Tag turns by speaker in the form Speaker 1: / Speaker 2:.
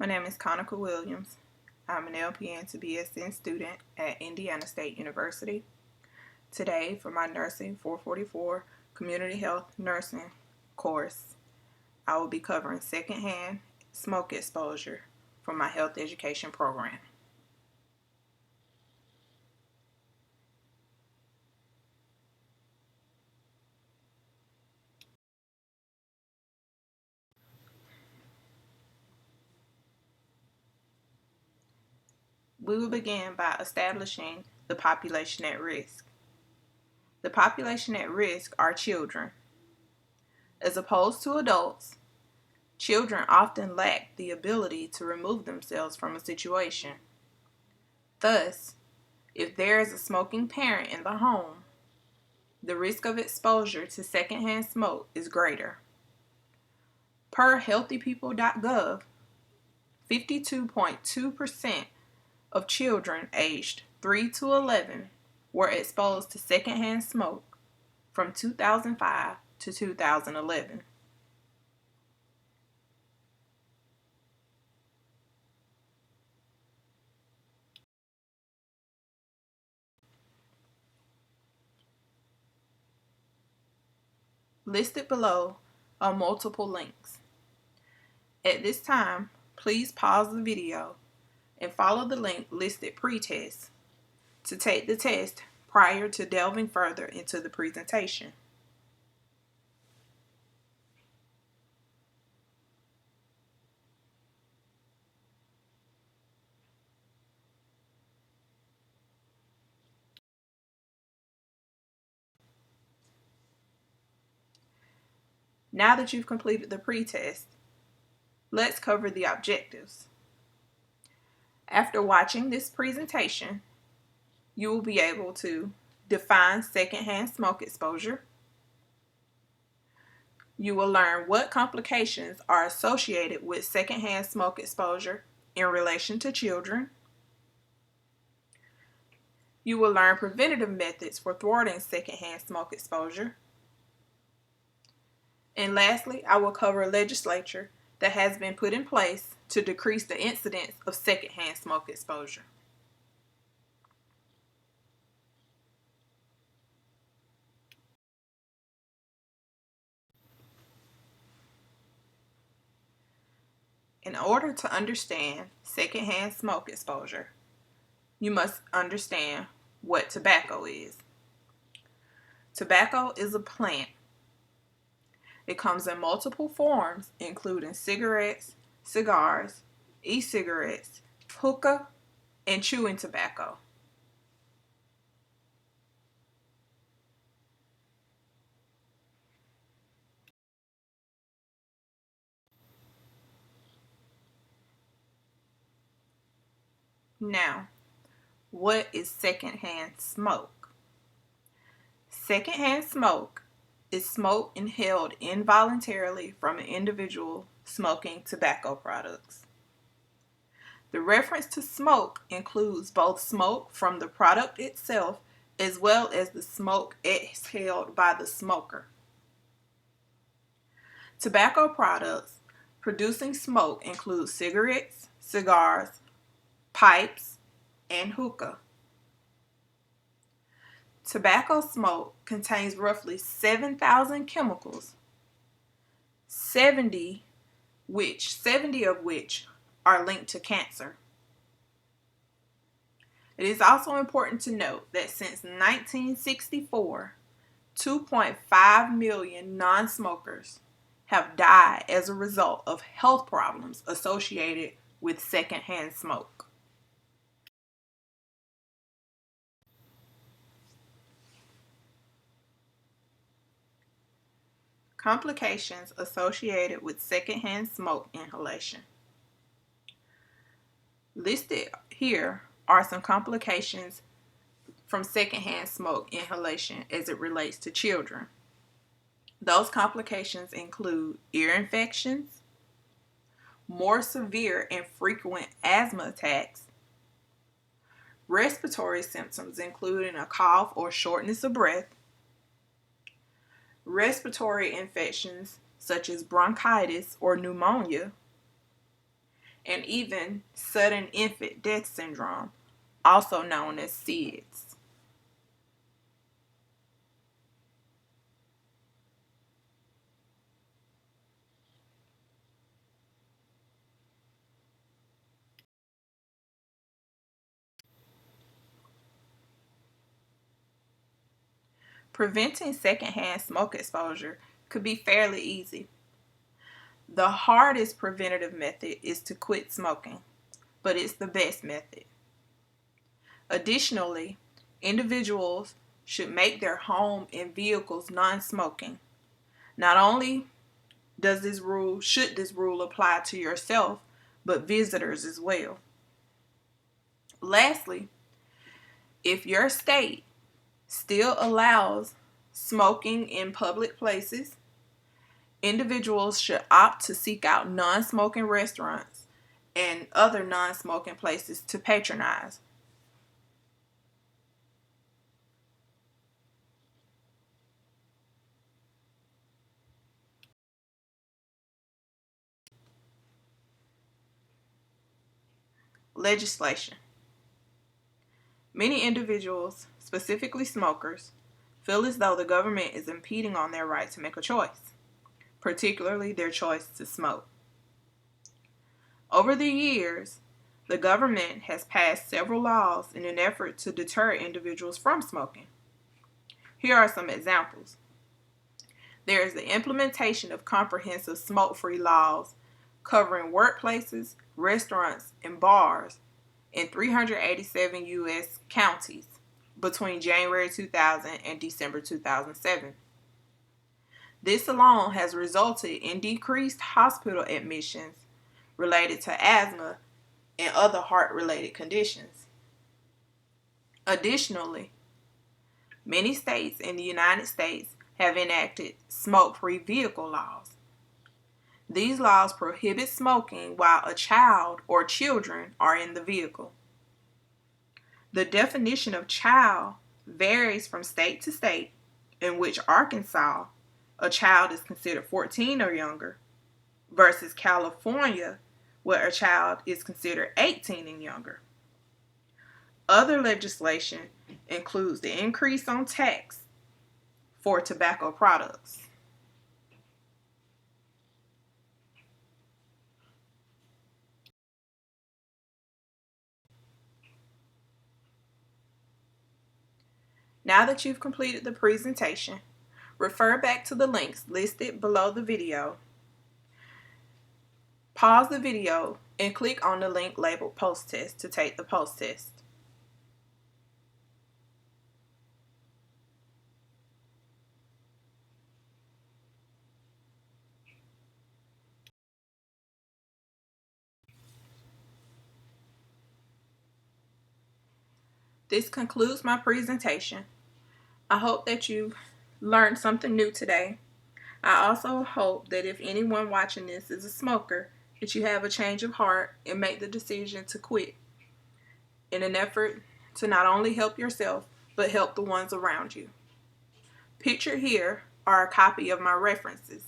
Speaker 1: My name is Conica Williams. I'm an LPN to BSN student at Indiana State University. Today, for my Nursing 444 Community Health Nursing course, I will be covering secondhand smoke exposure for my health education program. We will begin by establishing the population at risk. The population at risk are children. As opposed to adults, children often lack the ability to remove themselves from a situation. Thus, if there is a smoking parent in the home, the risk of exposure to secondhand smoke is greater. Per healthypeople.gov, 52.2% of children aged 3 to 11 were exposed to secondhand smoke from 2005 to 2011. Listed below are multiple links. At this time, please pause the video and follow the link listed pre-test to take the test prior to delving further into the presentation. Now that you've completed the pre-test, let's cover the objectives. After watching this presentation, you will be able to define secondhand smoke exposure. You will learn what complications are associated with secondhand smoke exposure in relation to children. You will learn preventative methods for thwarting secondhand smoke exposure. And lastly, I will cover legislation that has been put in place to decrease the incidence of secondhand smoke exposure. In order to understand secondhand smoke exposure, you must understand what tobacco is. Tobacco is a plant. It comes in multiple forms, including cigarettes, cigars, e-cigarettes, hookah, and chewing tobacco. Now, what is secondhand smoke? Secondhand smoke is smoke inhaled involuntarily from an individual smoking tobacco products. The reference to smoke includes both smoke from the product itself as well as the smoke exhaled by the smoker. Tobacco products producing smoke include cigarettes, cigars, pipes, and hookah. Tobacco smoke contains roughly 7,000 chemicals, 70 of which are linked to cancer. It is also important to note that since 1964, 2.5 million non-smokers have died as a result of health problems associated with secondhand smoke. Complications associated with secondhand smoke inhalation. Listed here are some complications from secondhand smoke inhalation as it relates to children. Those complications include ear infections, more severe and frequent asthma attacks, respiratory symptoms including a cough or shortness of breath, respiratory infections such as bronchitis or pneumonia, and even sudden infant death syndrome, also known as SIDS. Preventing secondhand smoke exposure could be fairly easy. The hardest preventative method is to quit smoking, but it's the best method. Additionally, individuals should make their home and vehicles non-smoking. Not only should this rule apply to yourself, but visitors as well. Lastly, if your state still allows smoking in public places, individuals should opt to seek out non-smoking restaurants and other non-smoking places to patronize. Legislation. Many individuals, specifically smokers, feel as though the government is impeding on their right to make a choice, particularly their choice to smoke. Over the years, the government has passed several laws in an effort to deter individuals from smoking. Here are some examples. There is the implementation of comprehensive smoke-free laws covering workplaces, restaurants, and bars in 387 U.S. counties between January 2000 and December 2007. This alone has resulted in decreased hospital admissions related to asthma and other heart-related conditions. Additionally, many states in the United States have enacted smoke-free vehicle laws. These laws prohibit smoking while a child or children are in the vehicle. The definition of child varies from state to state, in which Arkansas, a child is considered 14 or younger, versus California, where a child is considered 18 and younger. Other legislation includes the increase on tax for tobacco products. Now that you've completed the presentation, refer back to the links listed below the video. Pause the video and click on the link labeled Post Test to take the post test. This concludes my presentation. I hope that you learned something new today. I also hope that if anyone watching this is a smoker, that you have a change of heart and make the decision to quit in an effort to not only help yourself, but help the ones around you. Pictured here are a copy of my references.